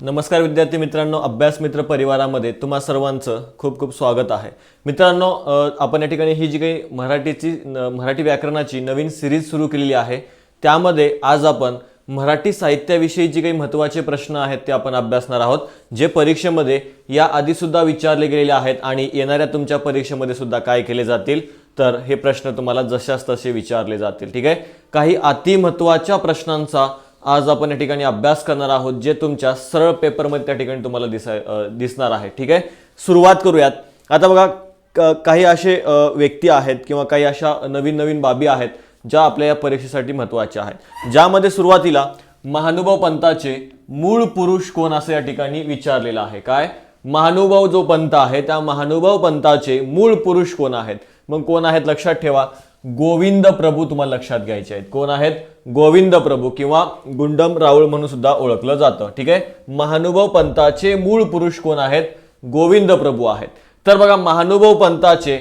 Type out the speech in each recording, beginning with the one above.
नमस्कार विद्यार्थी मित्रांनो, अभ्यास मित्र परिवारामध्ये तुम्हा सर्वांचं खूप खूप स्वागत आहे. मित्रांनो, आपण या ठिकाणी ही जी काही मराठी व्याकरणाची नवीन सिरीज सुरू केलेली आहे, त्यामध्ये आज आपण मराठी साहित्याविषयी जी काही महत्त्वाचे प्रश्न आहेत ते आपण अभ्यासणार आहोत, जे परीक्षेमध्ये या आधी सुद्धा विचारले गेलेले आहेत आणि येणाऱ्या तुमच्या परीक्षेमध्ये सुद्धा काय केले जातील तर हे प्रश्न तुम्हाला जशास तसे विचारले जातील. ठीक आहे, काही अति महत्त्वाच्या प्रश्नांचा आज आपण या ठिकाणी अभ्यास करणार आहोत, जे तुमच्या सरळ पेपरमध्ये त्या ठिकाणी तुम्हाला दिसणार आहे. ठीक आहे, सुरुवात करूयात. आता बघा, काही असे व्यक्ती आहेत किंवा काही अशा नवीन बाबी आहेत ज्या आपल्या या परीक्षेसाठी महत्त्वाच्या आहेत, ज्यामध्ये सुरुवातीला महानुभाव पंथाचे मूळ पुरुष कोण असं या ठिकाणी विचारलेलं आहे. काय, महानुभाव जो पंथ आहे त्या महानुभाव पंथाचे मूळ पुरुष कोण आहेत. मग कोण आहेत लक्षात ठेवा, गोविंद प्रभू तुम्हाला लक्षात घ्यायचे आहेत. कोण आहेत, गोविंद प्रभू किंवा गुंडम राऊळ म्हणून सुद्धा ओळखलं जातं. ठीक आहे, महानुभाव पंथाचे मूळ पुरुष कोण आहेत, गोविंद प्रभू आहेत. तर बघा, महानुभाव पंथाचे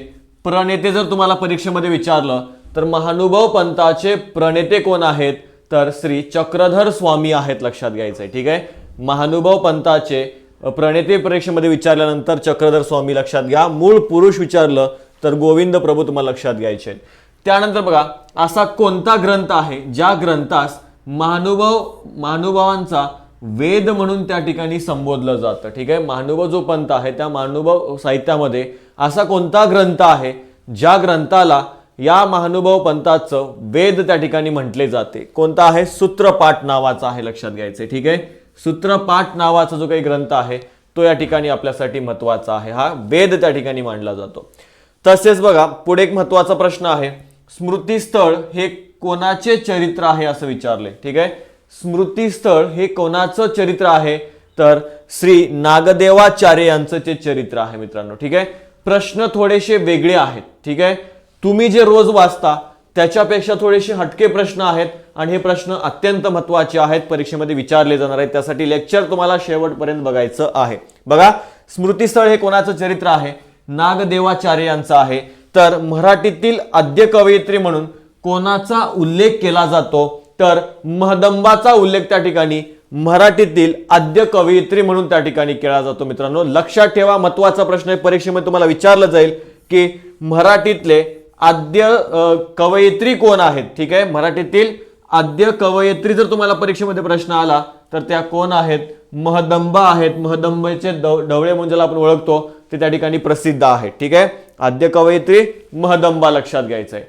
प्रणेते जर तुम्हाला परीक्षेमध्ये विचारलं तर महानुभाव पंथाचे प्रणेते कोण आहेत तर श्री चक्रधर स्वामी आहेत, लक्षात घ्यायचंय. ठीक आहे, महानुभाव पंथाचे प्रणेते परीक्षेमध्ये विचारल्यानंतर चक्रधर स्वामी लक्षात घ्या. मूळ पुरुष विचारलं तर गोविंद प्रभू तुम्हाला लक्षात घ्यायचे आहेत. त्यानंतर बघा, असा कोणता ग्रंथ आहे ज्या ग्रंथास महानुभावांचा वेद म्हणून त्या ठिकाणी संबोधलं जातं. ठीक आहे, महानुभाव जो पंथ आहे त्या महानुभाव साहित्यामध्ये असा कोणता ग्रंथ आहे ज्या ग्रंथाला या महानुभाव पंथाचं वेद त्या ठिकाणी म्हटले जाते. कोणता आहे, सूत्रपाठ नावाचा आहे, लक्षात घ्यायचे. ठीक आहे, सूत्रपाठ नावाचा जो काही ग्रंथ आहे तो या ठिकाणी आपल्यासाठी महत्वाचा आहे. हा वेद त्या ठिकाणी मांडला जातो. तसेच बघा, पुढे एक महत्वाचा प्रश्न आहे, स्मृतिस्थळ हे कोणाचे चरित्र आहे असं विचारले. ठीक आहे, स्मृतिस्थळ हे कोणाचं चरित्र आहे तर श्री नागदेवाचार्य यांचं ते चरित्र आहे मित्रांनो. ठीक आहे, प्रश्न थोडेसे वेगळे आहेत. ठीक आहे, तुम्ही जे रोज वाचता त्याच्यापेक्षा थोडेसे हटके प्रश्न आहेत आणि हे प्रश्न अत्यंत महत्वाचे आहेत, परीक्षेमध्ये विचारले जाणार आहेत. त्यासाठी लेक्चर तुम्हाला शेवटपर्यंत बघायचं आहे. बघा, स्मृतिस्थळ हे कोणाचं चरित्र आहे, नागदेवाचार्य यांचा आहे. तर मराठीतील आद्य कवयित्री म्हणून कोणाचा उल्लेख केला जातो तर महदंबाचा उल्लेख त्या ठिकाणी मराठीतील आद्य कवयित्री म्हणून त्या ठिकाणी केला जातो. मित्रांनो, लक्षात ठेवा, महत्वाचा प्रश्न आहे, परीक्षेमध्ये तुम्हाला विचारलं जाईल की मराठीतले आद्य कवयित्री कोण आहेत. ठीक आहे, मराठीतील आद्य कवयित्री जर तुम्हाला परीक्षेमध्ये प्रश्न आला तर त्या कोण आहेत, महदंबा आहेत. महदंबाचे ढवळे म्हणून ज्याला आपण ओळखतो ते त्या ठिकाणी प्रसिद्ध आहेत. ठीक आहे, आद्य कवयित्री महदंबा लक्षात घ्यायचं आहे.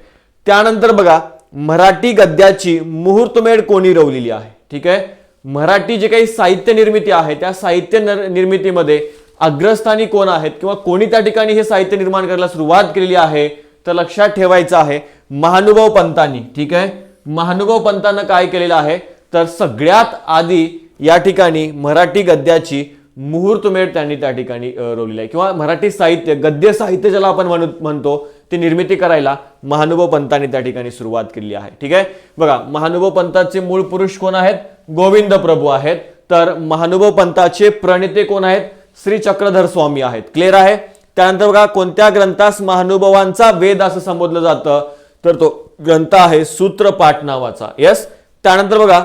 त्यानंतर बघा, मराठी गद्याची मुहूर्तमेढ कोणी रवलेली आहे. ठीक आहे, मराठी जे काही साहित्य निर्मिती आहे त्या साहित्य निर्मितीमध्ये अग्रस्थानी कोण आहेत किंवा कोणी त्या ठिकाणी हे साहित्य निर्माण करायला सुरुवात केलेली आहे तर लक्षात ठेवायचं आहे महानुभाव पंथांनी. ठीक आहे, महानुभाव पंथानं काय केलेलं आहे तर सगळ्यात आधी या ठिकाणी मराठी गद्याची मुहूर्तमेढ त्यांनी त्या ठिकाणी रोवलेली आहे किंवा मराठी साहित्य, गद्य साहित्य ज्याला आपण म्हणतो ते निर्मिती करायला महानुभाव पंथांनी त्या ठिकाणी सुरुवात केली आहे. ठीक आहे, बघा, महानुभाव पंथाचे मूळ पुरुष कोण आहेत, गोविंद प्रभू आहेत. तर महानुभाव पंथाचे प्रणेते कोण आहेत, श्री चक्रधर स्वामी आहेत. क्लिअर आहे. त्यानंतर बघा, कोणत्या ग्रंथास महानुभावांचा वेद असं संबोधलं जातं तर तो ग्रंथ आहे सूत्रपाठ नावाचा. यस. त्यानंतर बघा,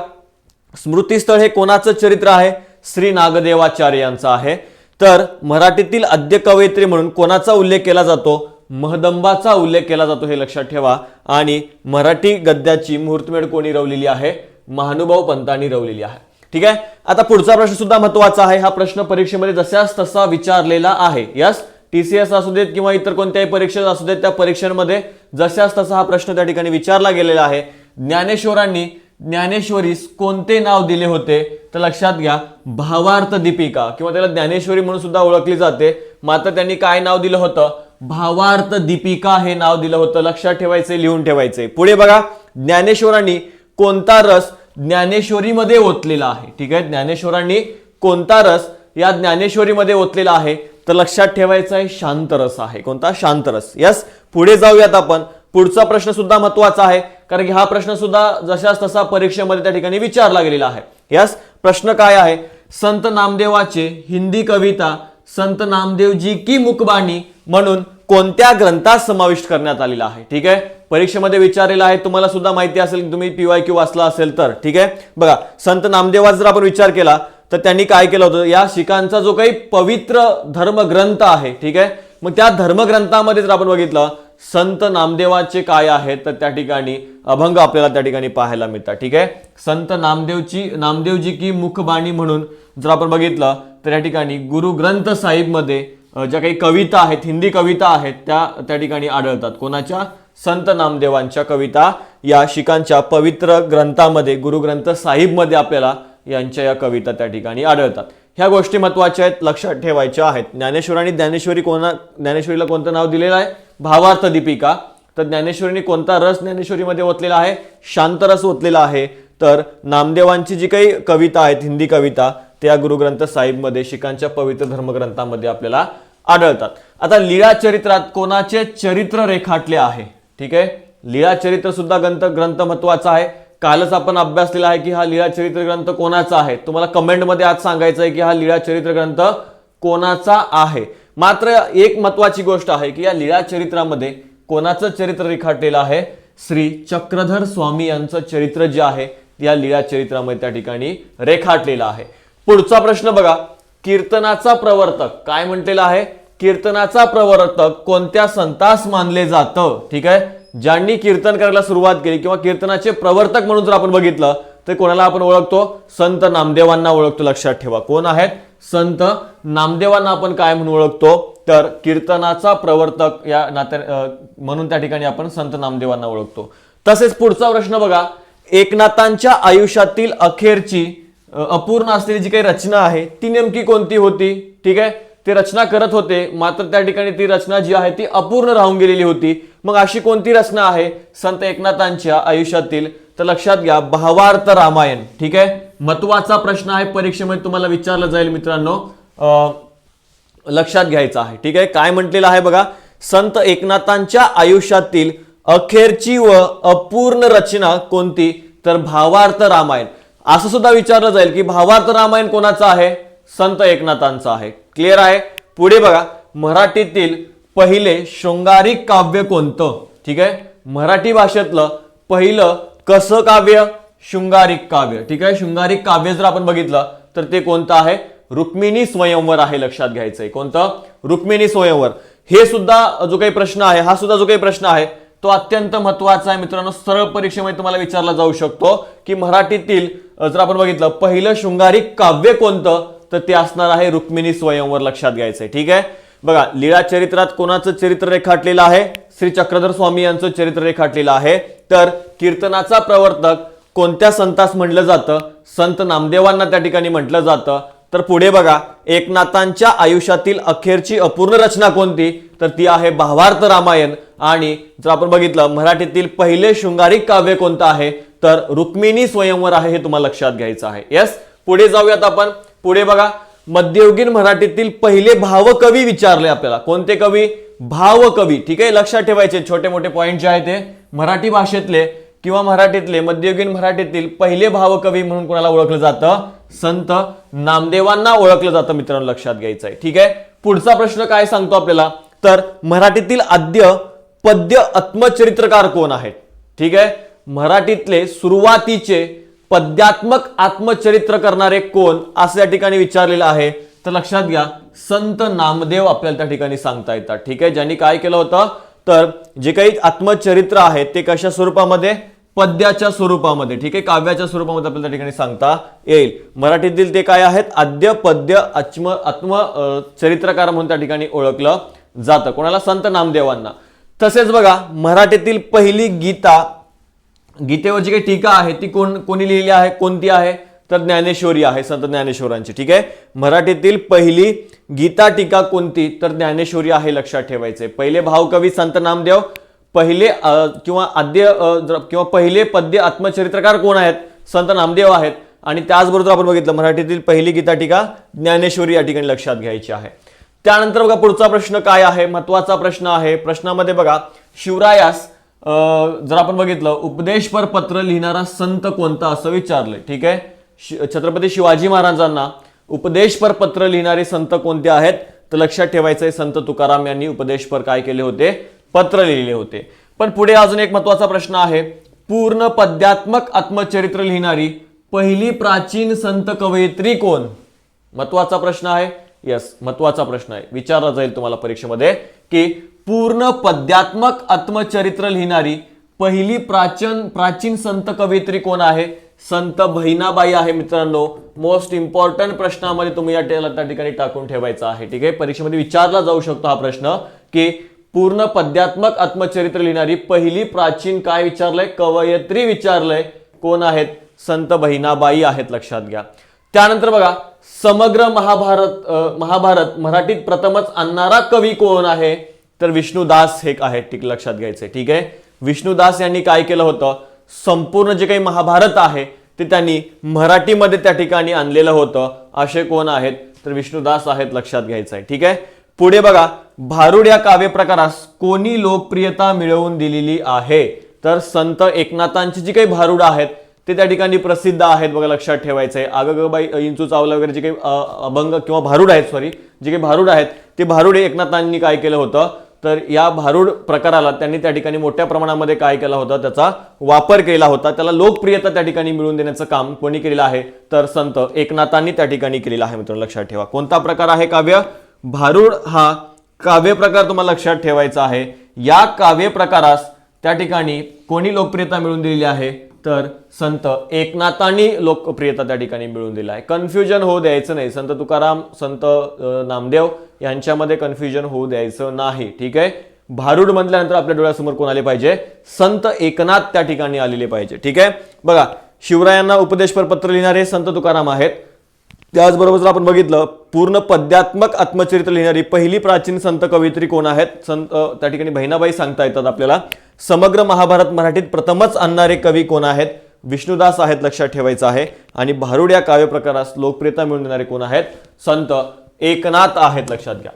स्मृतिस्थळ हे कोणाचं चरित्र आहे, श्री नागदेवाचार्य यांचा आहे. तर मराठीतील आद्य कवयित्री म्हणून कोणाचा उल्लेख केला जातो, महदंबाचा उल्लेख केला जातो, हे लक्षात ठेवा. आणि मराठी गद्याची मुहूर्तमेढ कोणी रवलेली आहे, महानुभाव पंथांनी रवलेली आहे. ठीक आहे, आता पुढचा प्रश्न सुद्धा महत्वाचा आहे. हा प्रश्न परीक्षेमध्ये जशास तसा विचारलेला आहे. यस, TCS असू देत किंवा इतर कोणत्याही परीक्षा असू देत, त्या परीक्षांमध्ये जशास तसा हा प्रश्न त्या ठिकाणी विचारला गेलेला आहे. ज्ञानेश्वरांनी ज्ञानेश्वरीस कोणते नाव दिले होते तर लक्षात घ्या, भावार्थ दीपिका किंवा त्याला ज्ञानेश्वरी म्हणून सुद्धा ओळखली जाते. मात्र त्यांनी काय नाव दिलं होतं, भावार्थ दीपिका हे नाव दिलं होतं. लक्षात ठेवायचे, लिहून ठेवायचे. पुढे बघा, ज्ञानेश्वरांनी कोणता रस ज्ञानेश्वरीमध्ये ओतलेला आहे. ठीक आहे, ज्ञानेश्वरांनी कोणता रस या ज्ञानेश्वरीमध्ये ओतलेला आहे तर लक्षात ठेवायचा आहे, शांतरस आहे. कोणता, शांतरस. यस. पुढे जाऊयात आपण. पुढचा प्रश्न सुद्धा महत्वाचा आहे कारण की हा प्रश्न सुद्धा जशास तसा परीक्षेमध्ये त्या ठिकाणी विचारला गेलेला आहे. यस. प्रश्न काय आहे, संत नामदेवाचे हिंदी कविता संत नामदेवजी की मुखबाणी म्हणून कोणत्या ग्रंथात समाविष्ट करण्यात आलेला आहे. ठीक आहे, परीक्षेमध्ये विचारलेला आहे, तुम्हाला सुद्धा माहिती असेल की तुम्ही PYQ वाचला असेल तर. ठीक आहे, बघा संत नामदेवाचा जर आपण विचार केला तर त्यांनी काय केलं होतं, या शिखांचा जो काही पवित्र धर्मग्रंथ आहे, ठीक आहे, मग त्या धर्मग्रंथामध्ये जर आपण बघितलं संत नामदेवाचे काय आहेत तर त्या ठिकाणी अभंग आपल्याला त्या ठिकाणी पाहायला मिळतात. ठीक आहे, संत नामदेवजी की मुखबाणी म्हणून जर आपण बघितलं तर या ठिकाणी गुरु ग्रंथ साहिब मध्ये ज्या काही कविता आहेत, हिंदी कविता आहेत, त्या ठिकाणी आढळतात. कोणाच्या? संत नामदेवांच्या कविता या शिखांच्या पवित्र ग्रंथामध्ये गुरु ग्रंथ साहिब मध्ये आपल्याला यांच्या या कविता त्या ठिकाणी आढळतात. ह्या गोष्टी महत्त्वाच्या आहेत, लक्षात ठेवायच्या आहेत. ज्ञानेश्वरीला कोणतं नाव दिलेलं आहे? भावार्थ दीपिका. तर ज्ञानेश्वरीने कोणता रस ज्ञानेश्वरीमध्ये ओतलेला आहे? शांतरस ओतलेला आहे. तर नामदेवांची जी काही कविता आहेत, हिंदी कविता, त्या गुरुग्रंथ साहिबमध्ये शिखांच्या पवित्र धर्मग्रंथामध्ये आपल्याला आढळतात. आता लीळा चरित्रात कोणाचे चरित्र रेखाटले आहे? ठीक आहे, लीळा चरित्र सुद्धा ग्रंथ महत्वाचा आहे. कालच आपण अभ्यासलेला आहे की हा लीळा चरित्र ग्रंथ कोणाचा आहे. तुम्हाला कमेंटमध्ये आज सांगायचं आहे की हा लीळा चरित्र ग्रंथ कोणाचा आहे. मात्र एक महत्वाची गोष्ट आहे की या लीळा चरित्रामध्ये कोणाचं चरित्र रेखाटलेलं आहे? श्री चक्रधर स्वामी यांचं चरित्र जे आहे या लीळा चरित्रामध्ये त्या ठिकाणी रेखाटलेलं आहे. पुढचा प्रश्न बघा, कीर्तनाचा प्रवर्तक काय म्हटलेला आहे? कीर्तनाचा प्रवर्तक कोणत्या संतास मानले जातं? ठीक आहे, ज्यांनी कीर्तन करायला सुरुवात केली किंवा कीर्तनाचे प्रवर्तक म्हणून जर आपण बघितलं तर कोणाला आपण ओळखतो? संत नामदेवांना ओळखतो. लक्षात ठेवा, कोण आहेत? संत नामदेवांना आपण काय म्हणून ओळखतो? तर कीर्तनाचा प्रवर्तक या नात्या म्हणून त्या ठिकाणी आपण संत नामदेवांना ओळखतो. तसेच पुढचा प्रश्न बघा, एकनाथांच्या आयुष्यातील अखेरची अपूर्ण असलेली जी काही रचना आहे ती नेमकी कोणती होती? ठीक आहे, ते रचना करत होते मात्र त्या ठिकाणी ती रचना जी आहे ती अपूर्ण राहून गेलेली होती. मग अशी कोणती रचना आहे संत एकनाथांच्या आयुष्यातील? तर लक्षात घ्या, भावार्थ रामायण. ठीक आहे, महत्वाचा प्रश्न आहे, परीक्षेमध्ये तुम्हाला विचारलं जाईल मित्रांनो, लक्षात घ्यायचा आहे. ठीक आहे, काय म्हटलेलं आहे बघा, संत एकनाथांच्या आयुष्यातील अखेरची व अपूर्ण रचना कोणती? तर भावार्थ रामायण. असं सुद्धा विचारलं जाईल की भावार्थ रामायण कोणाचं आहे? संत एकनाथांचं आहे. क्लिअर आहे? पुढे बघा, मराठीतील पहिले शृंगारिक काव्य कोणतं? ठीक आहे, मराठी भाषेतलं पहिलं कसं काव्य? शृंगारिक काव्य. ठीक आहे, शृंगारिक काव्य जर आपण बघितलं तर ते कोणतं आहे? रुक्मिणी स्वयंवर आहे. लक्षात घ्यायचंय, कोणतं? रुक्मिणी स्वयंवर. हे सुद्धा जो काही प्रश्न आहे, हा सुद्धा जो काही प्रश्न आहे तो अत्यंत महत्वाचा आहे मित्रांनो. सरळ परीक्षेमध्ये तुम्हाला विचारला जाऊ शकतो की मराठीतील जर आपण बघितलं पहिलं शृंगारिक काव्य कोणतं तर ते असणार आहे रुक्मिणी स्वयंवर. लक्षात घ्यायचंय. ठीक आहे, बघा लीळा चरित्रात कोणाचं चरित्र रेखाटलेलं आहे? श्री चक्रधर स्वामी यांचं चरित्र रेखाटलेलं आहे. तर कीर्तनाचा प्रवर्तक कोणत्या संतास म्हटलं जातं? संत नामदेवांना त्या ठिकाणी म्हटलं जातं. तर पुढे बघा, एकनाथांच्या आयुष्यातील अखेरची अपूर्ण रचना कोणती? तर ती आहे भावार्थ रामायण. आणि जर आपण बघितलं मराठीतील पहिले शृंगारिक काव्य कोणतं आहे? तर रुक्मिणी स्वयंवर आहे. हे तुम्हाला लक्षात घ्यायचं आहे. येस, पुढे जाऊयात आपण. पुढे बघा, मध्ययुगीन मराठीतील पहिले भावकवी विचारले आपल्याला. कोणते कवी? भावकवी. ठीक आहे, लक्षात ठेवायचे छोटे मोठे पॉइंट जे आहेत ते मराठी भाषेतले किंवा मराठीतले मध्ययुगीन मराठीतील पहिले भावकवी म्हणून कोणाला ओळखलं जातं? संत नामदेवांना ओळखलं जातं मित्रांनो. लक्षात घ्यायचं आहे. ठीक आहे, पुढचा प्रश्न काय सांगतो आपल्याला? तर मराठीतील आद्य पद्य आत्मचरित्रकार कोण आहेत? ठीक आहे, मराठीतले सुरुवातीचे पद्यात्मक आत्मचरित्र करणारे कोण असं या ठिकाणी विचारलेलं आहे. तर लक्षात घ्या, संत नामदेव आपल्याला त्या ठिकाणी सांगता येतात. ठीक आहे, ज्यांनी काय केलं होतं तर जे काही आत्मचरित्र आहे ते कशा स्वरूपामध्ये? पद्याच्या स्वरूपामध्ये. ठीक आहे, काव्याच्या स्वरूपामध्ये आपल्याला त्या ठिकाणी सांगता येईल. मराठीतील ते काय आहेत? आद्य पद्य आत्मचरित्रकार म्हणून त्या ठिकाणी ओळखलं जातं. कोणाला? संत नामदेवांना. तसेच बघा, मराठीतील पहिली गीतेवर जी काही टीका आहे ती कोणी लिहिली आहे? कोणती आहे? तर ज्ञानेश्वरी आहे, संत ज्ञानेश्वरांची. ठीक आहे, मराठीतील पहिली गीता टीका कोणती? तर ज्ञानेश्वरी आहे. लक्षात ठेवायचे. पहिले भावकवी संत नामदेव, पहिले किंवा पहिले पद्य आत्मचरित्रकार कोण आहेत? संत नामदेव आहेत. आणि त्याचबरोबर आपण बघितलं मराठीतील पहिली गीता टीका ज्ञानेश्वरी या ठिकाणी लक्षात घ्यायची आहे. त्यानंतर बघा, पुढचा प्रश्न काय आहे? महत्वाचा प्रश्न आहे. प्रश्नामध्ये बघा, शिवरायास जर आपण बघितलं उपदेशपर पत्र लिहिणारा संत कोणता असं विचारलंय. ठीक आहे, छत्रपती शिवाजी महाराजांना उपदेशपर पत्र लिहिणारे संत कोणते आहेत? तर लक्षात ठेवायचंय संत तुकाराम यांनी उपदेशपर काय केले होते, पत्र लिहिले होते. पण पुढे अजून एक महत्वाचा प्रश्न आहे, पूर्ण पद्यात्मक आत्मचरित्र लिहिणारी पहिली प्राचीन संत कवयित्री कोण? महत्वाचा प्रश्न आहे. यस, महत्वाचा प्रश्न आहे, विचारला जाईल तुम्हाला परीक्षेमध्ये की पूर्ण पद्यात्मक आत्मचरित्र लिहिणारी पहिली प्राचीन संत कवयित्री कोण आहे? संत बहिणाबाई आहे मित्रांनो. मोस्ट इम्पॉर्टंट प्रश्नामध्ये तुम्ही त्या ठिकाणी टाकून ठेवायचा आहे. ठीक आहे, परीक्षेमध्ये विचारला जाऊ शकतो हा प्रश्न की पूर्ण पद्यात्मक आत्मचरित्र लिहिणारी पहिली प्राचीन काय विचारलंय, कवयित्री विचारलंय, कोण आहेत? संत बहिणाबाई आहेत, लक्षात घ्या. त्यानंतर बघा, समग्र महाभारत मराठीत प्रथमच आणणारा कवी कोण आहे? तर विष्णुदास हे आहेत, ठीक लक्षात घ्यायचंय. ठीक आहे, विष्णुदास यांनी काय केलं होतं, संपूर्ण जे काही महाभारत आहे ते त्यांनी मराठीमध्ये त्या ठिकाणी आणलेलं होतं. असे कोण आहेत? तर विष्णुदास आहेत, लक्षात घ्यायचंय. ठीक आहे, पुढे बघा, भारुड या काव्य प्रकारास कोणी लोकप्रियता मिळवून दिलेली आहे? तर संत एकनाथांची जी काही भारुड आहेत ते त्या ठिकाणी प्रसिद्ध आहेत बघा, लक्षात ठेवायचंय. आगगबाई इंचू चावला वगैरे जे काही अभंग किंवा भारुड आहेत, जे काही भारुड आहेत ते भारुड एकनाथांनी काय केलं होतं, तर या भारुड प्रकाराला त्यांनी त्या ठिकाणी मोठ्या प्रमाणामध्ये काय केला होता, त्याचा वापर केला होता. त्याला लोकप्रियता त्या ठिकाणी मिळवून देण्याचं काम कोणी केलेलं आहे? तर संत एकनाथांनी त्या ठिकाणी केलेलं आहे. मित्रांनो लक्षात ठेवा, कोणता प्रकार आहे काव्य? भारुड हा काव्य प्रकार तुम्हाला लक्षात ठेवायचा आहे. या काव्य प्रकारास त्या ठिकाणी कोणी लोकप्रियता मिळवून दिलेली आहे? तर संत एकनाथांनी लोकप्रियता त्या ठिकाणी मिळवून दिली आहे. कन्फ्युजन होऊ द्यायचं नाही, संत तुकाराम संत नामदेव यांच्यामध्ये कन्फ्युजन होऊ द्यायचं नाही. ठीक आहे, भारुड म्हटल्यानंतर आपल्या डोळ्यासमोर कोण आले पाहिजे? संत एकनाथ त्या ठिकाणी आलेले पाहिजे. ठीक आहे, बघा, शिवरायांना उपदेशपर पत्र लिहिणारे संत तुकाराम आहेत. त्याचबरोबर जर आपण बघितलं, पूर्ण पद्यात्मक आत्मचरित्र लिहिणारी पहिली प्राचीन संत कवयित्री कोण आहेत? संत त्या ठिकाणी बहिणाबाई सांगता येतात आपल्याला. समग्र महाभारत मराठीत प्रथमच आणणारे कवी कोण आहेत? विष्णुदास आहेत, लक्षात ठेवायचं आहे. आणि भारुड या काव्य प्रकारास लोकप्रियता मिळवून देणारे कोण आहेत? संत एकनाथ आहेत, लक्षात घ्या.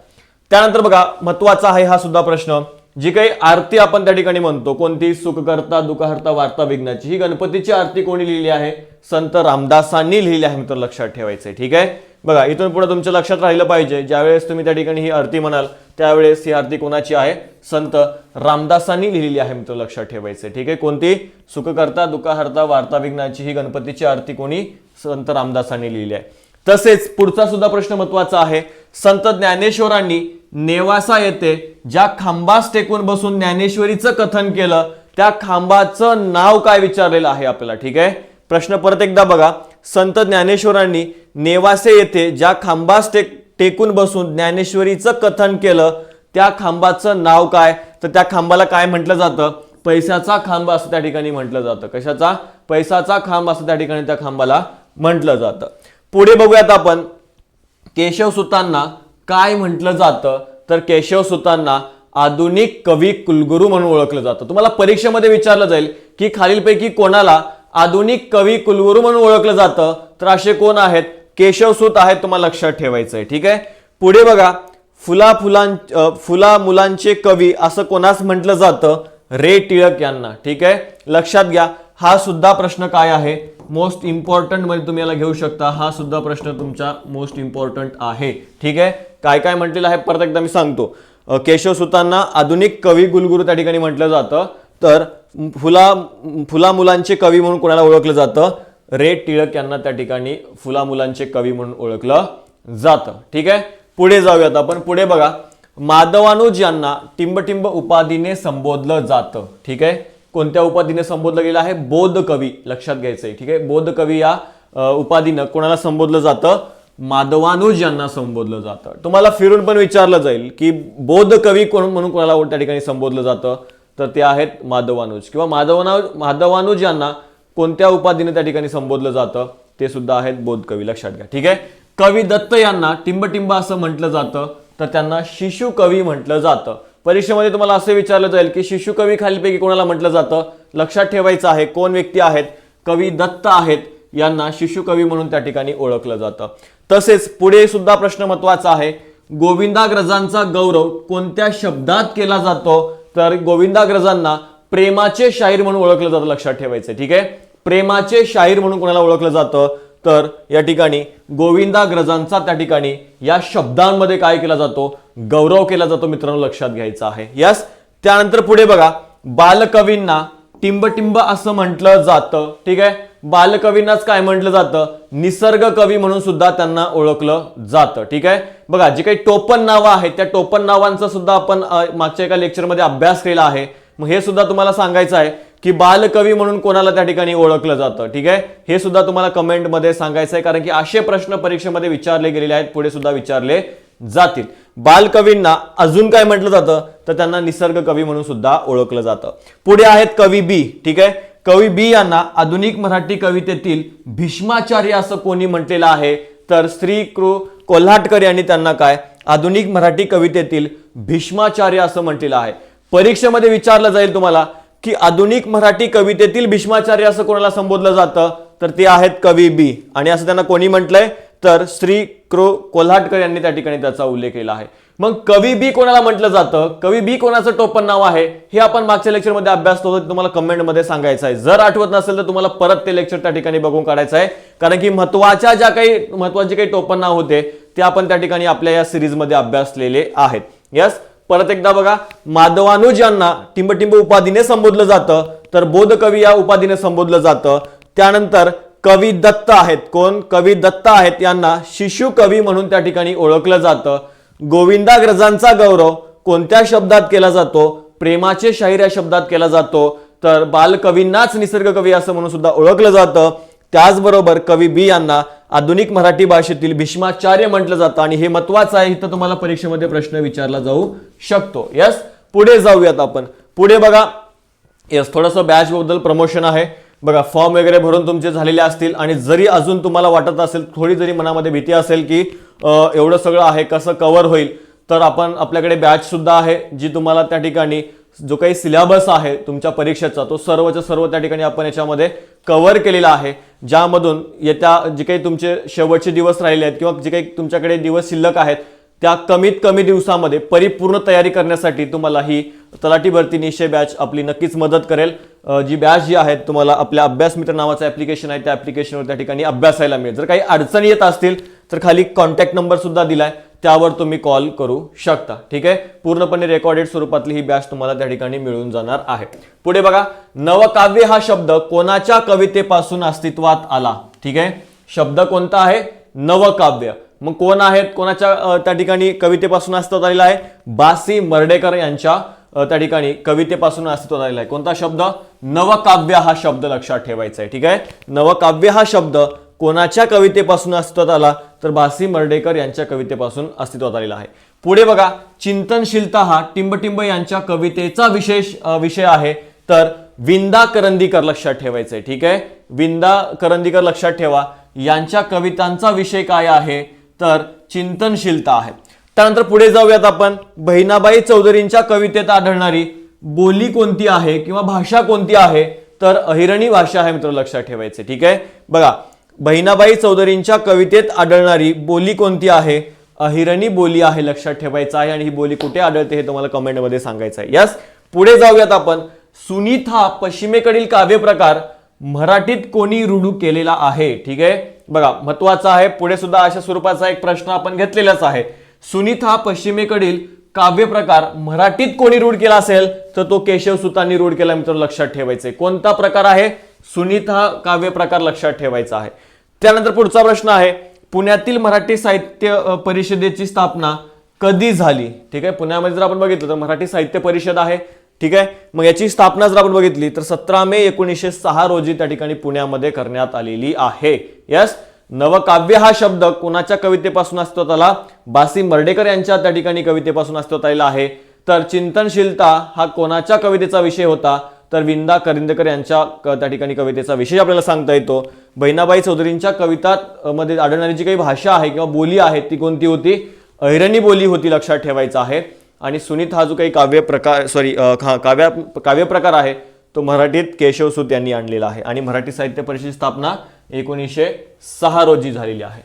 त्यानंतर बघा, महत्वाचा आहे हा सुद्धा प्रश्न, जी काही आरती आपण त्या ठिकाणी म्हणतो, कोणती? सुखकर्ता दुःखहर्ता वार्ता विघ्नाची, ही गणपतीची आरती कोणी लिहिली आहे? संत रामदासांनी लिहिली आहे. मित्र लक्षात ठेवायचंय. ठीक आहे, बघा, इथून पुढे तुमच्या लक्षात राहिलं पाहिजे, ज्यावेळेस तुम्ही त्या ठिकाणी ही आरती म्हणाल त्यावेळेस ही आरती कोणाची आहे? संत रामदासांनी लिहिलेली आहे. मित्र लक्षात ठेवायचंय. ठीक आहे, कोणती? सुखकर्ता दुःखहर्ता वार्ता विघ्नाची, ही गणपतीची आरती कोणी? संत रामदासांनी लिहिली आहे. तसेच पुढचा सुद्धा प्रश्न महत्वाचा आहे, संत ज्ञानेश्वरांनी नेवासा येथे ज्या खांबास टेकून बसून ज्ञानेश्वरीचं कथन केलं त्या खांबाचं नाव काय विचारलेलं आहे आपल्याला. ठीक आहे, प्रश्न परत एकदा बघा, संत ज्ञानेश्वरांनी नेवासे येथे ज्या खांबास टेकून बसून ज्ञानेश्वरीचं कथन केलं त्या खांबाचं नाव काय? तर त्या खांबाला काय म्हटलं जातं? पैशाचा खांब असं त्या ठिकाणी म्हटलं जातं. कशाचा? पैशाचा खांब असं त्या ठिकाणी त्या खांबाला म्हटलं जातं. पुढे बघूयात आपण, केशवसुतांना काय म्हटलं जातं? तर केशवसुतांना आधुनिक कवी कुलगुरू म्हणून ओळखलं जातं. तुम्हाला परीक्षेमध्ये विचारलं जाईल की खालीलपैकी कोणाला आधुनिक कवी कुलगुरू म्हणून ओळखलं जातं? तर असे कोण आहेत? केशवसुत आहेत, तुम्हाला लक्षात ठेवायचंय. ठीक आहे, पुढे बघा, फुला मुलांचे कवी असं कोणास म्हटलं जातं? रे टिळक यांना. ठीक आहे, लक्षात घ्या, हा सुद्धा प्रश्न काय आहे? मोस्ट इम्पॉर्टंट मध्ये तुम्ही याला घेऊ शकता. हा सुद्धा प्रश्न तुमचा मोस्ट इम्पॉर्टंट आहे. ठीक आहे, काय काय म्हटलेलं आहे परत एकदा मी सांगतो. केशवसुतांना आधुनिक कवी कुलगुरू त्या ठिकाणी म्हटलं जातं. तर फुला मुलांचे कवी म्हणून कोणाला ओळखलं जातं? रे टिळक यांना त्या ठिकाणी फुला मुलांचे कवी म्हणून ओळखलं जातं. ठीक आहे, पुढे जाऊयात आपण. पुढे बघा, माधवानुज यांना टिंबटिंब उपाधीने संबोधलं जातं. ठीक आहे, कोणत्या उपाधीने संबोधलं गेलं आहे? बोध कवी, लक्षात घ्यायचंय. ठीक आहे, बोध कवी या उपाधीनं कोणाला संबोधलं जातं? माधवानुज यांना संबोधलं जातं. तुम्हाला फिरून पण विचारलं जाईल की बोध कवी कोण म्हणून कोणाला त्या ठिकाणी संबोधलं जातं? तर ते आहेत माधवानुज, किंवा माधवानुज यांना कोणत्या उपाधीने त्या ठिकाणी संबोधलं जातं? ते सुद्धा आहेत बोध कवी, लक्षात घ्या. ठीक आहे, कवी दत्त यांना टिंबटिंब असं म्हटलं जातं, तर त्यांना शिशु कवी म्हटलं जातं. परीक्षेमध्ये तुम्हाला असं विचारलं जाईल की शिशु कवी खालीलपैकी कोणाला म्हटलं जातं? लक्षात ठेवायचं आहे, कोण व्यक्ती आहेत? कवी दत्त आहेत, यांना शिशु कवी म्हणून त्या ठिकाणी ओळखलं जातं. तसेच पुढे सुद्धा प्रश्न महत्वाचा आहे, गोविंदाग्रजांचा गौरव कोणत्या शब्दात केला जातो? तर गोविंदाग्रजांना प्रेमाचे शाहीर म्हणून ओळखलं जातं, लक्षात ठेवायचं. ठीक आहे, प्रेमाचे शाहीर म्हणून कोणाला ओळखलं जातं? तर या ठिकाणी गोविंदाग्रजांचा त्या ठिकाणी या शब्दांमध्ये काय केला जातो, गौरव केला जातो मित्रांनो, लक्षात घ्यायचं आहे. यस. त्यानंतर पुढे बघा, बालकवींना टिंबटिंब असं म्हटलं जातं. ठीक आहे, बालकवींनाच काय म्हटलं जातं, निसर्ग कवी म्हणून सुद्धा त्यांना ओळखलं जातं. ठीक आहे, बघा जी काही टोपण नावं आहेत त्या टोपण नावांचा सुद्धा आपण मागच्या एका लेक्चरमध्ये अभ्यास केला आहे. मग हे सुद्धा तुम्हाला सांगायचं आहे की बालकवी म्हणून कोणाला त्या ठिकाणी ओळखलं जातं. ठीक आहे, हे सुद्धा तुम्हाला कमेंटमध्ये सांगायचं आहे, कारण की असे प्रश्न परीक्षेमध्ये विचारले गेलेले आहेत, पुढे सुद्धा विचारले जातील. बालकवींना अजून काय म्हटलं जातं, तर त्यांना निसर्ग कवी म्हणून सुद्धा ओळखलं जातं. पुढे आहेत कवी बी. ठीक आहे, कवी बी यांना आधुनिक मराठी कवितेतील भीष्माचार्य असं कोणी म्हटलेलं आहे, तर श्री कृ कोल्हाटकर यांनी त्यांना काय आधुनिक मराठी कवितेतील भीष्माचार्य असं म्हटलेलं आहे. परीक्षेमध्ये विचारलं जाईल तुम्हाला की आधुनिक मराठी कवितेतील भीष्माचार्य असं कोणाला संबोधलं जातं, तर ते आहेत कवी बी. आणि असं त्यांना कोणी म्हटलंय, तर श्री कृ कोल्हाटकर यांनी त्या ठिकाणी त्याचा उल्लेख केला आहे. मग कवी बी कोणाला म्हटलं जातं, कवी बी कोणाचं टोपण नाव आहे, हे आपण मागच्या लेक्चरमध्ये अभ्यास होतो, तुम्हाला कमेंटमध्ये सांगायचं आहे. जर आठवत नसेल तर तुम्हाला परत ते लेक्चर त्या ठिकाणी बघून काढायचं आहे, कारण की महत्वाचे काही टोपण नाव होते ते आपण त्या ठिकाणी आपल्या या सिरीजमध्ये अभ्यासलेले आहेत. यस. परत एकदा बघा, माधवानुज यांना टिंबटिंब उपाधीने संबोधलं जातं, तर बोधकवी या उपाधीने संबोधलं जातं. त्यानंतर कवी दत्त आहेत, कोण, कवी दत्त आहेत, यांना शिशु कवी म्हणून त्या ठिकाणी ओळखलं जातं. गोविंदाग्रजांचा गौरव कोणत्या शब्दात केला जातो, प्रेमाचे शाहीर या शब्दात केला जातो, तर बालकवींनाच निसर्ग कवी असं म्हणून सुद्धा ओळखलं जातं. त्याचबरोबर कवी बी यांना आधुनिक मराठी भाषेतील भीष्माचार्य म्हटलं जातं, आणि हे महत्वाचं आहे, इथं तुम्हाला परीक्षेमध्ये प्रश्न विचारला जाऊ शकतो. यस. पुढे जाऊयात आपण. पुढे बघा, यस, थोडंसं बॅच बद्दल प्रमोशन आहे. बघा, फॉर्म वगैरे भरून तुमचे झालेले असतील, आणि जरी अजून तुम्हाला वाटत असेल, थोडी जरी मनामध्ये भीती असेल की एवढं सगळं आहे कसं कव्हर होईल, तर आपण आपल्याकडे बॅच सुद्धा आहे जी तुम्हाला त्या ठिकाणी जो काही सिलेबस आहे तुमच्या परीक्षेचा तो सर्वच्या सर्व त्या ठिकाणी आपण याच्यामध्ये कव्हर केलेला आहे, ज्यामधून येत्या जे काही तुमचे शेवटचे दिवस राहिले आहेत किंवा जे काही तुमच्याकडे दिवस शिल्लक आहेत त्या कमीत कमी दिवसामध्ये परिपूर्ण तयारी करण्यासाठी तुम्हाला ही तलाठी भरती निश्चय बॅच आपली नक्कीच मदत करेल. जी बॅच जी आहे तुम्हाला आपल्या अभ्यास मित्र नावाचं ऍप्लिकेशन आहे, त्या ऍप्लिकेशनवर त्या ठिकाणी अभ्यासायला मिळेल. जर काही अडचणी येत असतील तर खाली कॉन्टॅक्ट नंबर सुद्धा दिलाय, त्यावर तुम्ही कॉल करू शकता. ठीक आहे, पूर्णपणे रेकॉर्डेड स्वरूपातली ही बॅच तुम्हाला त्या ठिकाणी मिळून जाणार आहे. पुढे बघा, नवकाव्य हा शब्द कोणाच्या कवितेपासून अस्तित्वात आला. ठीक आहे, शब्द कोणता आहे, नवकाव्य. मग कोण आहेत, कोणाच्या त्या ठिकाणी कवितेपासून अस्तित्वात आलेला आहे, बासी मर्ढेकर यांच्या त्या ठिकाणी कवितेपासून अस्तित्वात आलेला आहे. कोणता शब्द, नवकाव्य हा शब्द लक्षात ठेवायचा आहे. ठीक आहे, नवकाव्य हा शब्द कोणाच्या कवितेपासून अस्तित्वात आला, तर बासी मर्ढेकर यांच्या कवितेपासून अस्तित्वात आलेला आहे. पुढे बघा, चिंतनशीलता हा टिंबटिंब यांच्या कवितेचा विषय आहे, तर विंदा करंदीकर लक्षात ठेवायचं आहे. ठीक आहे, विंदा करंदीकर लक्षात ठेवा, यांच्या कवितांचा विषय काय आहे, तर चिंतनशीलता आहे. त्यानंतर पुढे जाऊयात आपण, बहिणाबाई चौधरींच्या कवितेत आढळणारी बोली कोणती आहे किंवा भाषा कोणती आहे, तर अहिरणी भाषा आहे मित्र, लक्षात ठेवायचे. ठीक आहे, बघा, बहिणाबाई चौधरींच्या कवितेत आढळणारी बोली कोणती आहे, अहिरणी बोली आहे, लक्षात ठेवायचं आहे. आणि ही बोली कुठे आढळते हे तुम्हाला कमेंटमध्ये सांगायचं आहे. यस. पुढे जाऊयात आपण, सुनीत हा पश्चिमेकडील काव्य प्रकार मराठीत कोणी रूढ केलेला आहे. ठीक आहे, बघा, महत्वाचा आहे. पुढे सुद्धा अशा स्वरूपाचा एक प्रश्न आपण घेतलेलाच आहे. सुनीत हा पश्चिमेकडील काव्य प्रकार मराठीत कोणी रूढ केला असेल, तर तो केशवसुतांनी रूढ केला मित्र, लक्षात ठेवायचे. कोणता प्रकार आहे, सुनीत हा काव्य प्रकार लक्षात ठेवायचा आहे. त्यानंतर पुढचा प्रश्न आहे, पुण्यातील मराठी साहित्य परिषदेची स्थापना कधी झाली. ठीक आहे, पुण्यामध्ये जर आपण बघितलं तर मराठी साहित्य परिषद आहे. ठीक आहे, मग याची स्थापना जर आपण बघितली तर 17 मे 1906 रोजी त्या ठिकाणी पुण्यामध्ये करण्यात आलेली आहे. यस. नवकाव्य हा शब्द कोणाच्या कवितेपासून अस्तित्वात आला, बासी मर्ढेकर यांच्या त्या ठिकाणी कवितेपासून अस्तित्वात आलेला आहे. तर चिंतनशीलता हा कोणाच्या कवितेचा विषय होता, तर विंदा करंदीकर यांच्या त्या ठिकाणी कवितेचा विषय आपल्याला सांगता येतो. बहिणाबाई चौधरींच्या कवितांमध्ये आढळणारी जी काही भाषा आहे किंवा बोली आहे ती कोणती होती, अहिरणी बोली होती, लक्षात ठेवायचं आहे. आणि सुनीत हा जो काही काव्य प्रकार आहे तो मराठीत केशवसूत यांनी आणलेला आहे. आणि मराठी साहित्य परिषदेची स्थापना 1906 रोजी झालेली आहे.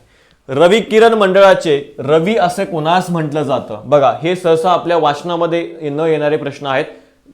रवी किरण मंडळाचे रवी असे कोणास म्हटलं जातं. बघा, हे सहसा आपल्या वाचनामध्ये न येणारे प्रश्न आहेत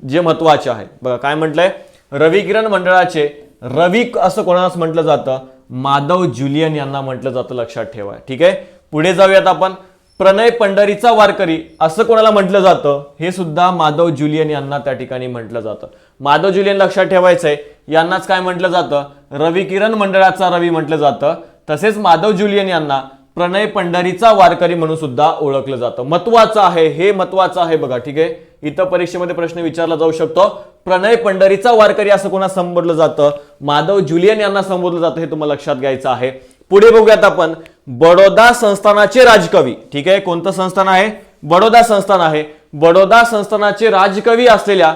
जे महत्वाचे आहेत. बघा काय म्हटलंय, रवी किरण मंडळाचे रवी असं कोणास म्हटलं जातं, माधव जुलियन यांना म्हटलं जातं, लक्षात ठेवा. ठीक आहे, पुढे जाऊयात आपण. प्रणय पंढरीचा वारकरी असं कोणाला म्हटलं जातं, हे सुद्धा माधव जुलियन यांना त्या ठिकाणी म्हटलं जातं. माधव जुलियन लक्षात ठेवायचंय, यांनाच काय म्हटलं जातं, रवी किरण मंडळाचा रवी म्हटलं जातं. तसेच माधव जुलियन यांना प्रणय पंढरीचा वारकरी म्हणून सुद्धा ओळखलं जातं. महत्वाचं आहे, हे महत्वाचं आहे बघा. ठीक आहे, इथं परीक्षेमध्ये प्रश्न विचारला जाऊ शकतो. प्रणय पंढरीचा वारकरी असं कोणा संबोधलं जातं, माधव जुलियन यांना संबोधलं जातं, हे तुम्हाला लक्षात घ्यायचं आहे. पुढे बघूयात आपण. बडोदा संस्थानाचे राजकवी. ठीक आहे, कोणतं संस्थान आहे, बडोदा संस्थान आहे. बडोदा संस्थानाचे राजकवी असलेल्या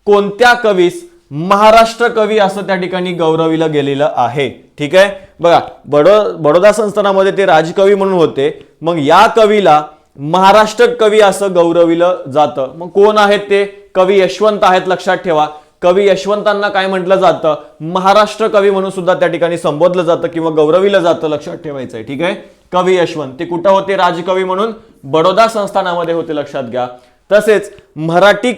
कोणत्या कवीस महाराष्ट्र कवी असं त्या ठिकाणी गौरविलं गेलेलं आहे. ठीक आहे, बघा बडोदा संस्थानामध्ये ते राजकवी म्हणून होते, मग या कवीला महाराष्ट्र कवी असं गौरविलं जातं. मग कोण आहेत ते, कवी यशवंत आहेत, लक्षात ठेवा. कवी यशवंतांना काय म्हटलं जातं, महाराष्ट्र कवी म्हणून सुद्धा त्या ठिकाणी संबोधलं जातं किंवा गौरविलं जातं, लक्षात ठेवायचंय. ठीक आहे, कवी यशवंत ते कुठं होते, राजकवी म्हणून बडोदा संस्थानामध्ये होते, लक्षात घ्या. तसेच मराठी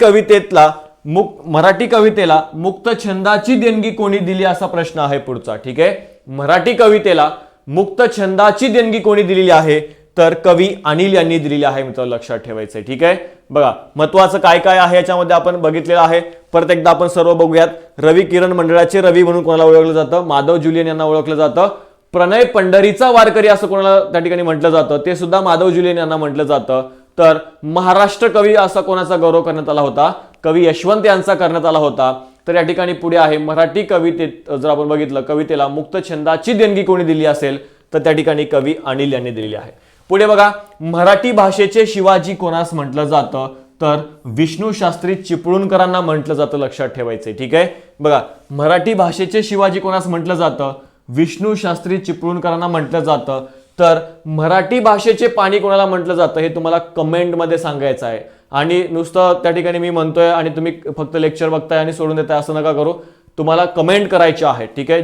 कवितेला मुक्त छंदाची देणगी कोणी दिली असा प्रश्न आहे पुढचा. ठीक आहे, मराठी कवितेला मुक्त छंदाची देणगी कोणी दिलेली आहे, तर कवी अनिल यांनी दिलेली आहे, मित्रांनो लक्षात ठेवायचंय. ठीक आहे, बघा महत्वाचं काय काय आहे याच्यामध्ये आपण बघितलेलं आहे. परत एकदा आपण सर्व बघूयात. रवी किरण मंडळाचे रवी म्हणून कोणाला ओळखलं जातं, माधव जुलियन यांना ओळखलं जातं. प्रणय पंढरीचा वारकरी असं कोणाला त्या ठिकाणी म्हटलं जातं, ते सुद्धा माधव जुलियन यांना म्हटलं जातं. तर महाराष्ट्र कवी असा कोणाचा गौरव करण्यात आला होता, कवी यशवंत यांचा करण्यात आला होता. तर या ठिकाणी पुढे आहे मराठी कवितेत जर आपण बघितलं, कवितेला मुक्त छंदाची देणगी कोणी दिली असेल, तर त्या ठिकाणी कवी अनिल यांनी दिलेली आहे. पुढे बघा, मराठी भाषेचे शिवाजी कोणास म्हटलं जातं, तर विष्णू शास्त्री चिपळूणकरांना म्हटलं जातं, लक्षात ठेवायचंय. ठीक आहे, बघा मराठी भाषेचे शिवाजी कोणास म्हटलं जातं, विष्णू शास्त्री चिपळूणकरांना म्हटलं जातं. तर मराठी भाषेचे पाणी कोणाला म्हटलं जातं हे तुम्हाला कमेंटमध्ये सांगायचं आहे. आणि नुसतं त्या ठिकाणी मी म्हणतोय आणि तुम्ही फक्त लेक्चर बघताय आणि सोडून देताय असं नका करू, तुम्हाला कमेंट करायचे आहे. ठीक आहे,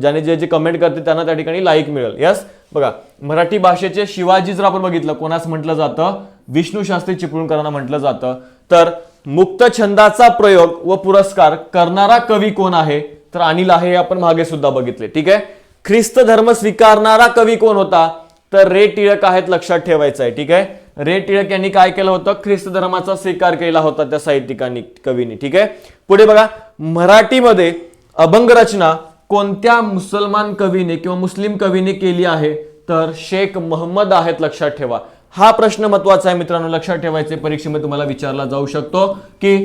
ज्याने जे कमेंट करते त्यांना त्या ठिकाणी लाईक मिळेल. यस, बघा मराठी भाषेचे शिवाजी जर आपण बघितलं कोणास म्हटलं जातं, विष्णू शास्त्री चिपळूणकरांना म्हटलं जातं. तर मुक्त छंदाचा प्रयोग व पुरस्कार करणारा कवी कोण आहे, तर अनिल आहे, हे आपण मागे सुद्धा बघितले. ठीक आहे, ख्रिस्त धर्म स्वीकारणारा कवी कोण होता, तर रे टिळक आहेत, लक्षात ठेवायचं आहे. ठीक आहे, रे टिळक यांनी काय केलं होतं, ख्रिस्त धर्माचा स्वीकार केला होता त्या साहित्यिकांनी, कवींनी. ठीक आहे, पुढे बघा, मराठीमध्ये अभंग रचना कोणत्या मुसलमान कवीने किंवा मुस्लिम कवीने केली आहे, तर शेख मोहम्मद आहेत, लक्षात ठेवा. हा प्रश्न महत्वाचा आहे मित्रांनो, लक्षात ठेवायचे, परीक्षेमध्ये तुम्हाला विचारला जाऊ शकतो की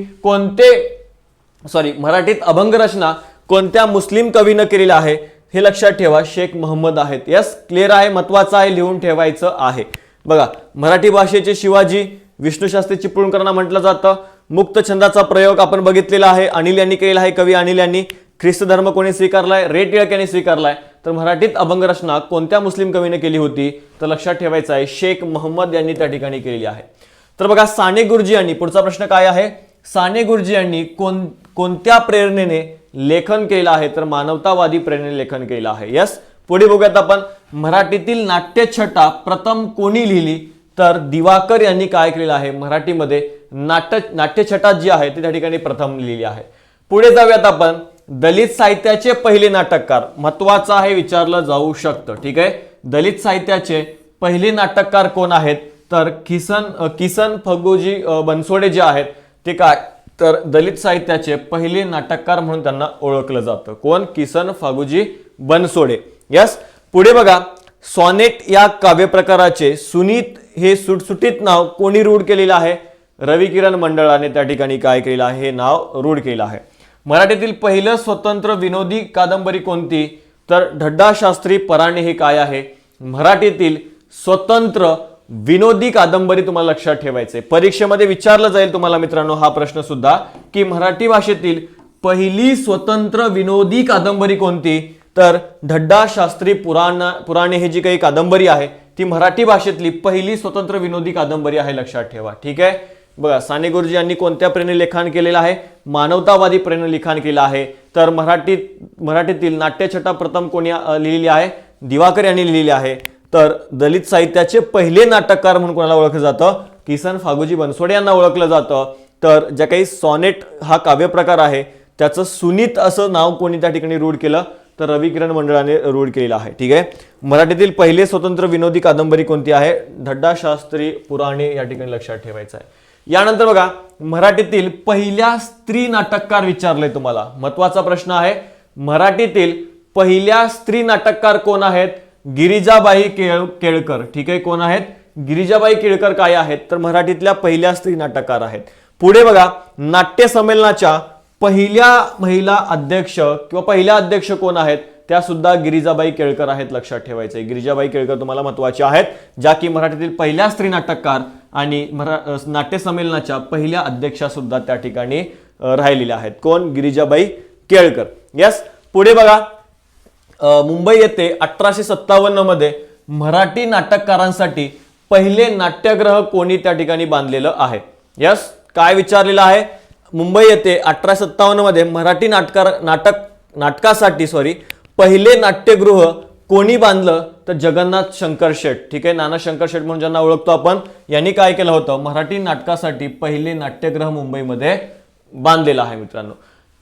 मराठीत अभंग रचना कोणत्या मुस्लिम कवीनं केलेला आहे, हे लक्षात ठेवा, शेख मोहम्मद आहेत. यस, क्लिअर आहे, महत्वाचं आहे, लिहून ठेवायचं आहे. बघा मराठी भाषेचे शिवाजी विष्णू शास्त्री चिपळूणकरांना म्हटलं जातं. मुक्त छंदाचा प्रयोग आपण बघितलेला आहे, अनिल यांनी केलेला आहे, कवी अनिल यांनी. ख्रिस्त धर्म कोणी स्वीकारलाय, रे टिळक यांनी स्वीकारलाय. तर मराठीत अभंग रचना कोणत्या मुस्लिम कवीने केली होती, तर लक्षात ठेवायचं आहे, शेख मोहम्मद यांनी त्या ठिकाणी केलेली आहे. तर बघा साने गुरुजी यांनी, पुढचा प्रश्न काय आहे, साने गुरुजी यांनी कोणत्या प्रेरणेने लेखन केलं आहे, तर मानवतावादी प्रेरणेने लेखन केलं आहे. यस, पुढे बघूयात आपण. मराठीतील नाट्यछटा प्रथम कोणी लिहिली, तर दिवाकर यांनी काय केलेलं आहे, मराठीमध्ये नाट्यछटा जी आहे ती त्या ठिकाणी प्रथम लिहिली आहे. पुढे जाऊयात आपण. दलित साहित्याचे पहिले नाटककार, महत्वाचं आहे, विचारलं जाऊ शकतं. ठीक आहे, दलित साहित्याचे पहिले नाटककार कोण आहेत, तर किसन फगुजी बनसोडे जे आहेत ते काय, तर दलित साहित्याचे पहिले नाटककार म्हणून त्यांना ओळखलं जातं. कोण, किसन फागुजी बनसोडे. यस, पुढे बघा, सॉनेट या काव्य प्रकाराचे सुनीत हे सुटसुटीत नाव कोणी रूढ केलेलं आहे, रवी किरण मंडळाने त्या ठिकाणी काय केलेलं आहे, हे नाव रूढ केलं आहे. मराठीतील पहिलं स्वतंत्र विनोदी कादंबरी कोणती, तर ढड्डा शास्त्री पराणे हे काय आहे, मराठीतील स्वतंत्र विनोदी कादंबरी. तुम्हाला लक्षात ठेवायचे, परीक्षेमध्ये विचारलं जाईल तुम्हाला मित्रांनो हा प्रश्न सुद्धा, की मराठी भाषेतील पहिली स्वतंत्र विनोदी कादंबरी कोणती, तर ढड्डा शास्त्री पुराणे हे जी काही कादंबरी आहे ती मराठी भाषेतली पहिली स्वतंत्र विनोदी कादंबरी आहे, लक्षात ठेवा. ठीक आहे, बघा साने गुरुजी यांनी कोणत्या प्रेरणेने लिखाण केलेलं आहे, मानवतावादी प्रेरणेने लिखाण केलं आहे. तर मराठीतील नाट्यछटा प्रथम कोणी लिहिलेली आहे, दिवाकर यांनी लिहिलेली आहे. तर दलित साहित्याचे पहिले नाटककार म्हणून कोणाला ओळखलं जातं, किसन फागुजी बनसोडे यांना ओळखलं जातं. तर ज्या काही सॉनेट हा काव्य प्रकार आहे त्याचं सुनीत असं नाव कोणी त्या ठिकाणी रूढ केलं, तर रवी किरण मंडळाने रूढ केलेला आहे. ठीक आहे. मराठीतील पहिले स्वतंत्र विनोदी कादंबरी कोणती आहे? धड्डा शास्त्री पुराणे या ठिकाणी लक्षात ठेवायचं आहे. यानंतर बघा मराठीतील पहिल्या स्त्री नाटककार विचारले तुम्हाला. महत्वाचा प्रश्न आहे. मराठीतील पहिल्या स्त्री नाटककार कोण आहेत? गिरिजाबाई केळकर. ठीक आहे. कोण आहेत? गिरिजाबाई केळकर काय आहेत? तर मराठीतल्या पहिल्या स्त्री नाटककार आहेत. पुढे बघा नाट्य संमेलनाच्या पहिल्या महिला अध्यक्ष किंवा पहिल्या अध्यक्ष कोण आहेत? त्या सुद्धा गिरिजाबाई केळकर आहेत. लक्षात ठेवायचे. गिरिजाबाई केळकर तुम्हाला महत्वाचे आहेत, ज्या की मराठीतील पहिल्या स्त्री नाटककार आणि नाट्य संमेलनाच्या पहिल्या अध्यक्षा सुद्धा त्या ठिकाणी राहिलेल्या आहेत. कोण? गिरिजाबाई केळकर. यस. पुढे बघा मुंबई येथे 1857 मध्ये मराठी नाटककारांसाठी पहिले नाट्यगृह कोणी त्या ठिकाणी बांधलेलं आहे? यस. काय विचारलेलं आहे? मुंबई येथे 1857 मध्ये मराठी नाटकासाठी पहिले नाट्यगृह कोणी बांधलं? तर जगन्नाथ शंकर शेठ. ठीक आहे. नाना शंकर शेठ म्हणून ज्यांना ओळखतो आपण, यांनी काय केलं होतं? मराठी नाटकासाठी पहिले नाट्यगृह मुंबईमध्ये बांधलेलं आहे मित्रांनो.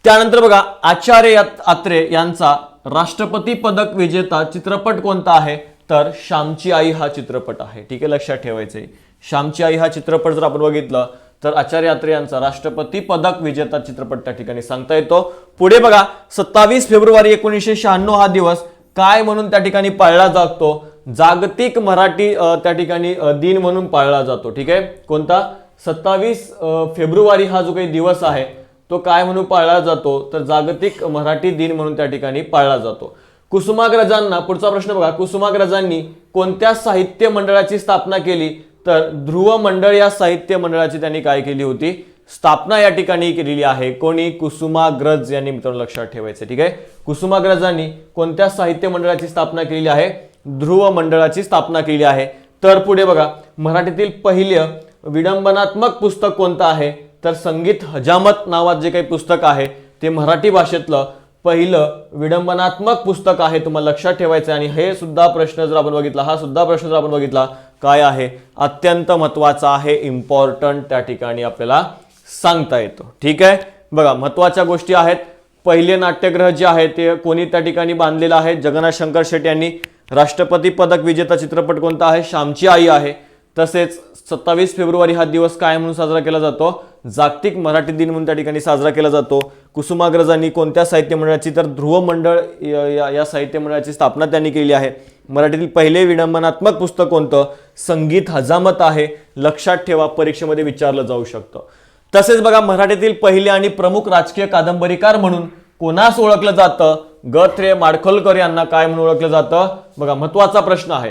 त्यानंतर बघा आचार्य आत्रे यांचा राष्ट्रपती पदक विजेता चित्रपट कोणता आहे? तर श्यामची आई हा चित्रपट आहे. ठीक आहे. लक्षात ठेवायचे. श्यामची आई हा चित्रपट जर आपण बघितलं तर आचार्य आत्रे यांचा राष्ट्रपती पदक विजेता चित्रपट त्या ठिकाणी सांगता येतो. पुढे बघा 27 फेब्रुवारी 1996 हा दिवस काय म्हणून त्या ठिकाणी पाळला जातो? जागतिक मराठी त्या ठिकाणी दिन म्हणून पाळला जातो. ठीक आहे. कोणता? 27 फेब्रुवारी हा जो काही दिवस आहे तो काय म्हणून पाळला जातो? तर जागतिक मराठी दिन म्हणून त्या ठिकाणी पाळला जातो. कुसुमाग्रजांना, पुढचा प्रश्न बघा, कुसुमाग्रजांनी कोणत्या साहित्य मंडळाची स्थापना केली? तर ध्रुव मंडळ या साहित्य मंडळाची त्यांनी काय केली होती? स्थापना या ठिकाणी केलेली आहे. कोणी? कुसुमाग्रज यांनी मित्रांनो लक्षात ठेवायचे. ठीक आहे. कुसुमाग्रजांनी कोणत्या साहित्य मंडळाची स्थापना केलेली आहे? ध्रुव मंडळाची स्थापना केली आहे. तर पुढे बघा मराठीतील पहिलं विडंबनात्मक पुस्तक कोणतं आहे? तर संगीत हजामत नावाचं जे काही पुस्तक आहे ते मराठी भाषेतलं पहिलं विडंबनात्मक पुस्तक आहे. तुम्हाला लक्षात ठेवायचं आहे. आणि हे सुद्धा प्रश्न जर आपण बघितला, हा सुद्धा प्रश्न जर आपण बघितला, काय आहे? अत्यंत महत्वाचा आहे. इम्पॉर्टंट त्या ठिकाणी आपल्याला सांगता येतो. ठीक आहे. बघा महत्वाच्या गोष्टी आहेत. पहिले नाट्यगृह जे आहे ते कोणी त्या ठिकाणी बांधलेलं आहे? जगन्नाथ शंकर शेठ यांनी. राष्ट्रपती पदक विजेता चित्रपट कोणता आहे? श्यामची आई आहे. तसेच 27 फेब्रुवारी हा दिवस काय म्हणून साजरा केला जातो? जागतिक मराठी दिन म्हणून त्या ठिकाणी साजरा केला जातो. कुसुमाग्रजांनी कोणत्या साहित्य मंडळाची? तर ध्रुव मंडळ या साहित्य मंडळाची स्थापना त्यांनी केली आहे. मराठीतील पहिले विडंबनात्मक पुस्तक कोणतं? संगीत हजामत आहे. लक्षात ठेवा, परीक्षेमध्ये विचारलं जाऊ शकतं. तसेच बघा मराठीतील पहिले आणि प्रमुख राजकीय कादंबरीकार म्हणून कोणास ओळखलं जातं? ग. माडखोलकर यांना काय म्हणून ओळखलं जातं? बघा महत्वाचा प्रश्न आहे.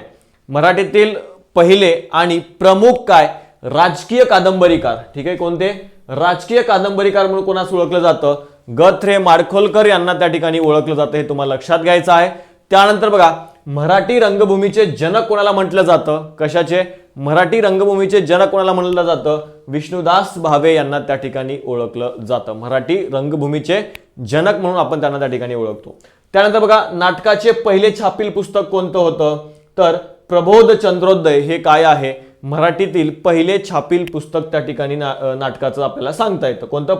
मराठीतील पहिले आणि प्रमुख काय? राजकीय कादंबरीकार. ठीक आहे. कोणते? राजकीय कादंबरीकार म्हणून कोणास ओळखलं जातं? ग. माडखोलकर यांना त्या ठिकाणी ओळखलं जातं. हे तुम्हाला लक्षात घ्यायचं आहे. त्यानंतर बघा मराठी रंगभूमीचे जनक कोणाला म्हटलं जातं? कशाचे? मराठी रंगभूमीचे जनक कोणाला म्हटलं जातं? विष्णुदास भावे यांना त्या ठिकाणी ओळखलं जातं. मराठी रंगभूमीचे जनक म्हणून आपण त्यांना त्या ठिकाणी ओळखतो. त्यानंतर बघा नाटकाचे पहिले छापील पुस्तक कोणतं होतं? तर प्रबोध चंद्रोदय हे काय आहे? मराठीतील पहिले छापील पुस्तक त्या ठिकाणी नाटकाचं आपल्याला सांगता येतं. कोणतं?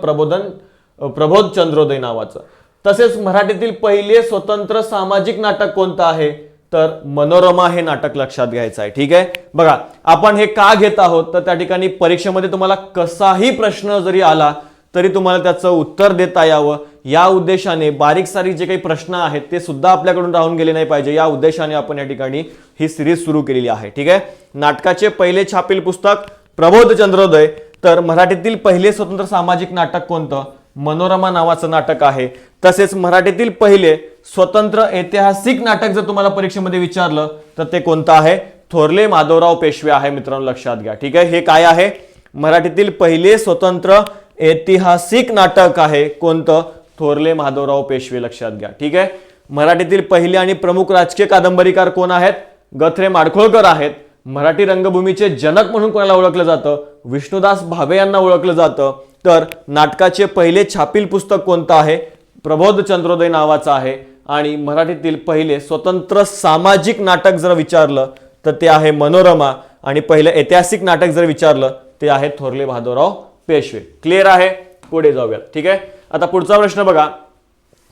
प्रबोध चंद्रोदय नावाचं. तसेच मराठीतील पहिले स्वतंत्र सामाजिक नाटक कोणतं आहे? तर मनोरमा हे नाटक लक्षात घ्यायचं आहे. ठीक आहे. बघा आपण हे का घेत आहोत? तर त्या ठिकाणी परीक्षेमध्ये तुम्हाला कसाही प्रश्न जरी आला तरी तुम्हाला त्याचं उत्तर देता यावं या उद्देशाने बारीक सारीक जे काही प्रश्न आहेत ते सुद्धा आपल्याकडून राहून गेले नाही पाहिजे या उद्देशाने आपण या ठिकाणी ही सिरीज सुरू केलेली आहे. ठीक आहे. नाटकाचे पहिले छापील पुस्तक प्रबोध चंद्रोदय. तर मराठीतील पहिले स्वतंत्र सामाजिक नाटक कोणतं? मनोरमा नावाचं नाटक आहे. तसेच मराठीतील पहिले स्वतंत्र ऐतिहासिक नाटक जर तुम्हाला परीक्षेमध्ये विचारलं तर ते कोणतं आहे? थोरले माधवराव पेशवे आहे मित्रांनो, लक्षात घ्या. ठीक आहे. हे काय आहे? मराठीतील पहिले स्वतंत्र ऐतिहासिक नाटक आहे. कोणतं? थोरले माधवराव पेशवे. लक्षात घ्या. ठीक आहे. मराठीतील पहिले आणि प्रमुख राजकीय कादंबरीकार कोण आहेत? ग. माडखोलकर आहेत. मराठी रंगभूमीचे जनक म्हणून कोणाला ओळखलं जातं? विष्णुदास भावे यांना ओळखलं जातं. तर नाटकाचे पहिले छापील पुस्तक कोणतं आहे? प्रबोध चंद्रोदय नावाचं आहे. आणि मराठीतील पहिले स्वतंत्र सामाजिक नाटक जर विचारलं तर ते आहे मनोरमा. आणि पहिलं ऐतिहासिक नाटक जर विचारलं ते आहे थोरले माधवराव पेशवे. क्लिअर आहे? पुढे जाऊयात. ठीक आहे. आता पुढचा प्रश्न बघा.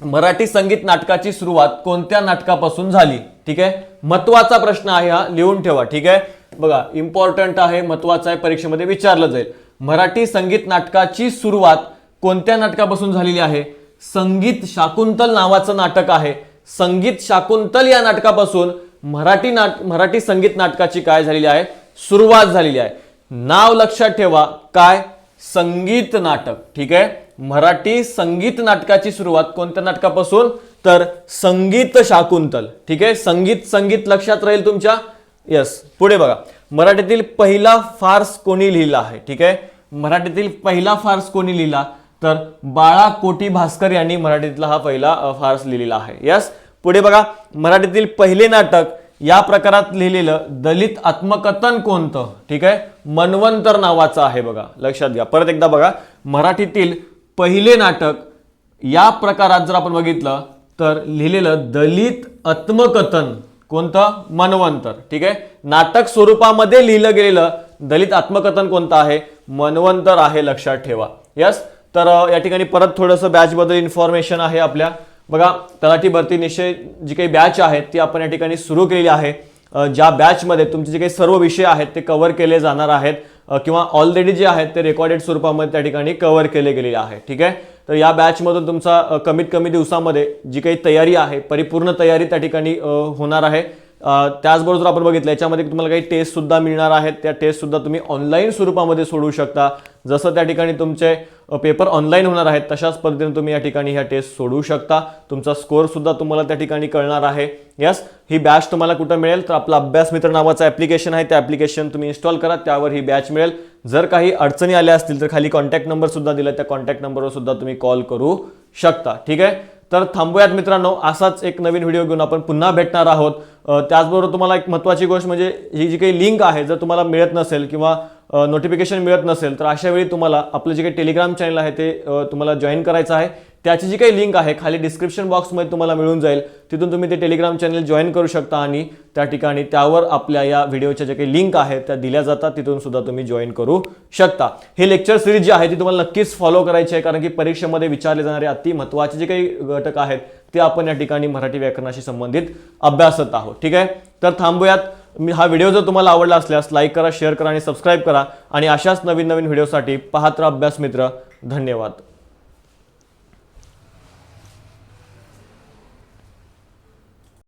मराठी संगीत नाटकाची सुरुवात कोणत्या नाटकापासून झाली? ठीक आहे, महत्वाचा प्रश्न आहे हा, लिहून ठेवा. ठीक आहे, बघा इम्पॉर्टंट आहे, महत्वाचा आहे, परीक्षेमध्ये विचारलं जाईल. मराठी संगीत नाटकाची सुरुवात कोणत्या नाटकापासून झालेली आहे? संगीत शाकुंतल नावाचं नाटक आहे. संगीत शाकुंतल या नाटकापासून मराठी संगीत नाटकाची काय झालेली आहे? सुरुवात झालेली आहे. नाव लक्षात ठेवा, काय? संगीत नाटक. ठीक आहे, मराठी संगीत नाटकाची सुरुवात कोणत्या नाटकापासून? तर संगीत शाकुंतल. ठीक आहे, संगीत लक्षात राहील तुमच्या. यस, पुढे बघा. मराठीतील पहिला फार्स कोणी लिहिला आहे? ठीक आहे, मराठीतील पहिला फार्स कोणी लिहिला? तर बाळा कोटी भास्कर यांनी मराठीतला हा पहिला फार्स लिहिलेला आहे. यस, पुढे बघा. मराठीतील पहिले नाटक या प्रकारात लिहिलेलं दलित आत्मकथन कोणतं? ठीक आहे, मनवंतर नावाचं आहे. बघा, लक्षात घ्या. परत एकदा बघा, मराठीतील पहिले नाटक या प्रकारात जर आपण बघितलं तर लिहिलेलं दलित आत्मकथन कोणतं? मनवंतर. ठीक आहे, नाटक स्वरूपामध्ये लिहिलं गेलेलं दलित आत्मकथन कोणतं आहे? मनवंतर आहे, लक्षात ठेवा. यस, तर या ठिकाणी परत थोडंसं बॅच बद्दल इन्फॉर्मेशन आहे आपल्या. बघा, तलाठी भरती निश्चय जी काही बॅच आहे ती आपण या ठिकाणी सुरू केलेली आहे. ज्या बॅचमध्ये तुमचे जे काही सर्व विषय आहेत ते कव्हर केले जाणार आहेत किंवा ऑलरेडी जे आहेत ते रेकॉर्डेड स्वरूपामध्ये त्या ठिकाणी कव्हर केले गेलेले आहे. ठीक आहे, तर या बॅचमधून तुमचा कमीत कमी दिवसामध्ये जी काही तयारी आहे, परिपूर्ण तयारी त्या ठिकाणी होणार आहे. त्याचबरोबर जर आपण बघितलं याच्यामध्ये तुम्हाला काही टेस्ट सुद्धा मिळणार आहेत. त्या टेस्ट सुद्धा तुम्ही ऑनलाईन स्वरूपामध्ये सोडवू शकता. जसं त्या ठिकाणी तुमचे पेपर ऑनलाईन होणार आहेत तशाच पद्धतीने तुम्ही या ठिकाणी ह्या टेस्ट सोडवू शकता. तुमचा स्कोअर सुद्धा तुम्हाला त्या ठिकाणी कळणार आहे. यस, ही बॅच तुम्हाला कुठं मिळेल? तर आपला अभ्यास मित्र नावाचं ॲप्लिकेशन आहे, त्या ॲप्लिकेशन तुम्ही इन्स्टॉल करा, त्यावर ही बॅच मिळेल. जर काही अडचणी आल्या असतील तर खाली कॉन्टॅक्ट नंबर सुद्धा दिला, त्या कॉन्टॅक्ट नंबरवर सुद्धा तुम्ही कॉल करू शकता. ठीक आहे, तर थांबूयात मित्रांनो. असाच एक नवीन व्हिडिओ घेऊन आपण पुन्हा भेटणार आहोत. त्याचबरोबर तुम्हाला एक महत्त्वाची गोष्ट म्हणजे ही जी काही लिंक आहे जर तुम्हाला मिळत नसेल किंवा नोटिफिकेशन मिळत नसेल तर अशा वेळी तुम्हाला आपलं जे काही टेलिग्राम चॅनल आहे ते तुम्हाला जॉईन करायचं आहे. त्याची जी काही लिंक आहे खाली डिस्क्रिप्शन बॉक्समध्ये तुम्हाला मिळून जाईल. तिथून तुम्ही ते टेलिग्राम चॅनल जॉईन करू शकता आणि त्या ठिकाणी त्यावर आपल्या या व्हिडिओच्या ज्या काही लिंक आहेत त्या दिल्या जातात, तिथून सुद्धा तुम्ही जॉईन करू शकता. हे लेक्चर सिरीज जी आहे ती तुम्हाला नक्कीच फॉलो करायची आहे, कारण की परीक्षेमध्ये विचारले जाणारे अति महत्त्वाचे जे काही घटक आहेत ते आपण या ठिकाणी मराठी व्याकरणाशी संबंधित अभ्यासत आहोत. ठीक आहे, तर थांबूयात. हा व्हिडिओ जर तुम्हाला आवडला असल्यास लाईक करा, शेअर करा आणि सबस्क्राईब करा. आणि अशाच नवीन व्हिडिओसाठी पाहत राहा अभ्यास मित्र. धन्यवाद.